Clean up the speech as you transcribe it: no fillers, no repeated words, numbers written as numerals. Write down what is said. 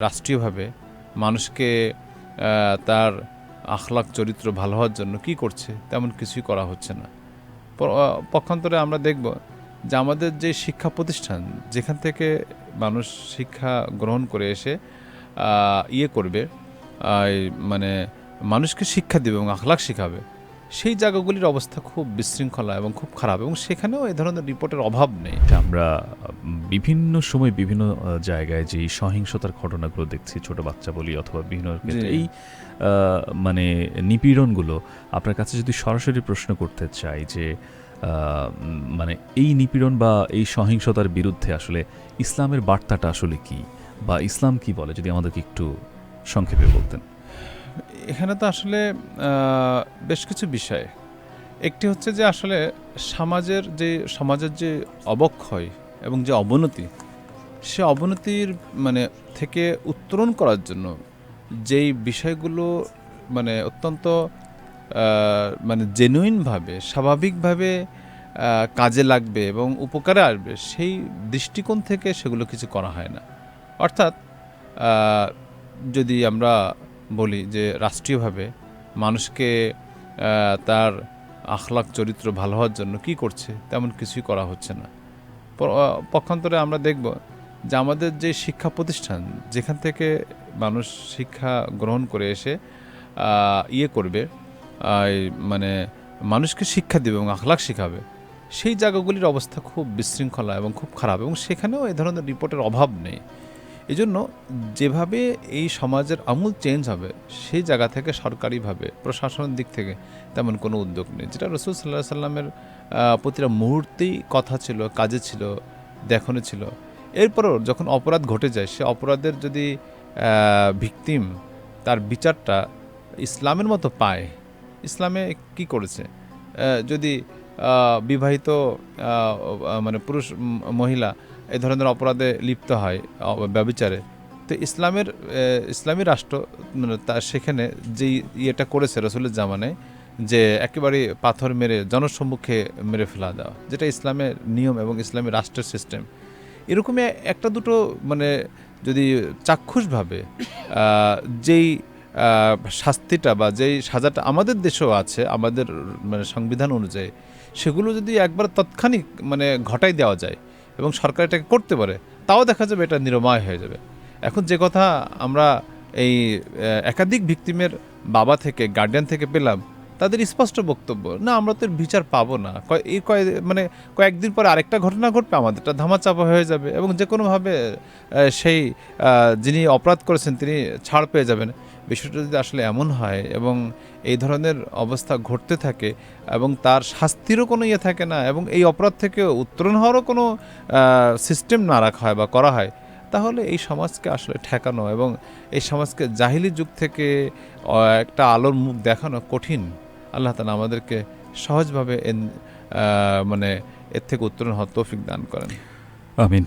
রাষ্ট্রীয়ভাবে মানুষকে তার আখলাক চরিত্র ভালো হওয়ার জন্য কি করছে তেমন কিছুই করা হচ্ছে না। পক্ষান্তরে আমরা দেখব যে আমাদের যে শিক্ষা প্রতিষ্ঠান যেখান থেকে মানুষ শিক্ষা গ্রহণ করে এসে করবে, মানে মানুষকে শিক্ষা দেবে এবং আখলাক শিখাবে, সেই জায়গাগুলির অবস্থা খুব বিশৃঙ্খলা এবং খুব খারাপ, এবং সেখানেও এই ধরনের রিপোর্টের অভাব নেই। আমরা বিভিন্ন সময় বিভিন্ন জায়গায় যে সহিংসতার ঘটনাগুলো দেখছি, ছোট বাচ্চা বলি অথবা বিভিন্ন ক্ষেত্রে এই মানে নিপীড়নগুলো, আপনার কাছে যদি সরাসরি প্রশ্ন করতে চাই যে মানে এই নিপীড়ন বা এই সহিংসতার বিরুদ্ধে আসলে ইসলামের বার্তাটা আসলে কি, বা ইসলাম কি বলে, যদি আমাদেরকে একটু সংক্ষেপে বলতেন। এখানে তো আসলে বেশ কিছু বিষয়। একটি হচ্ছে যে আসলে সমাজের যে অবক্ষয় এবং যে অবনতি, সে অবনতির থেকে উত্তরণ করার জন্য যেই বিষয়গুলো অত্যন্ত জেনুইনভাবে স্বাভাবিকভাবে কাজে লাগবে এবং উপকারে আসবে, সেই দৃষ্টিকোণ থেকে সেগুলো কিছু করা হয় না। অর্থাৎ যদি আমরা বলি যে রাষ্ট্রীয়ভাবে মানুষকে তার আখলাক চরিত্র ভালো হওয়ার জন্য কি করছে তেমন কিছুই করা হচ্ছে না। পক্ষান্তরে আমরা দেখব যে আমাদের যে শিক্ষা প্রতিষ্ঠান যেখান থেকে মানুষ শিক্ষা গ্রহণ করে এসে করবে, মানুষকে শিক্ষা দেবে এবং আখলাক শিখাবে, সেই জায়গাগুলির অবস্থা খুব বিশৃঙ্খলা এবং খুব খারাপ, এবং সেখানেও এই ধরনের রিপোর্টের অভাব নেই। এজন্য যেভাবে এই সমাজের আমূল চেঞ্জ হবে, সেই জায়গা থেকে সরকারিভাবে প্রশাসনের দিক থেকে তেমন কোনো উদ্যোগ নেই, যেটা রাসূল সাল্লাল্লাহু আলাইহি সাল্লামের প্রতিটা মুহূর্তেই কথা ছিল, কাজে ছিল, দেখানো ছিল। এরপরও যখন অপরাধ ঘটে যায়, সে অপরাধের যদি ভিকটিম তার বিচারটা ইসলামের মতো পায়, ইসলামে কি করেছে, যদি বিবাহিত পুরুষ মহিলা এই ধরনের অপরাধে লিপ্ত হয়, ব্যভিচারে, তো ইসলামী রাষ্ট্র তার সেখানে যেই ইয়েটা করেছে রাসূলের জামানায়, যে একেবারে পাথর মেরে জনসম্মুখে মেরে ফেলা দেওয়া, যেটা ইসলামের নিয়ম এবং ইসলামী রাষ্ট্রের সিস্টেম। এরকমই একটা দুটো যদি চাক্ষুষভাবে যেই শাস্তিটা বা যেই সাজাটা আমাদের দেশেও আছে, আমাদের সংবিধান অনুযায়ী, সেগুলো যদি একবার তৎক্ষণিক ঘটাই দেওয়া যায় এবং সরকার এটাকে করতে পারে, তাও দেখা যাবে এটা নিরাময় হয়ে যাবে। এখন যে কথা আমরা এই একাধিক ভিকটিমের বাবা থেকে, গার্ডিয়ান থেকে পেলাম, তাদের স্পষ্ট বক্তব্য, না আমরা তো বিচার পাবো না, কয়েকদিন পরে আরেকটা ঘটনা ঘটবে, আমাদেরটা ধামাচাপা হয়ে যাবে এবং যে কোনোভাবে সেই যিনি অপরাধ করেছেন তিনি ছাড় পেয়ে যাবেন। বিষয়টা যদি আসলে এমন হয় এবং এই ধরনের অবস্থা ঘটতে থাকে এবং তার শাস্তিরও কোনো ইয়ে থাকে না, এবং এই অপরাধ থেকে উত্তরণ হওয়ারও কোনো সিস্টেম না রাখা হয় বা করা হয়, তাহলে এই সমাজকে আসলে ঠেকানো এবং এই সমাজকে জাহিলি যুগ থেকে একটা আলোর মুখ দেখানো কঠিন। আল্লাহ তাআলা আমাদেরকে সহজভাবে এর থেকে উত্তরণ হওয়ার তৌফিক দান করেন। আমিন।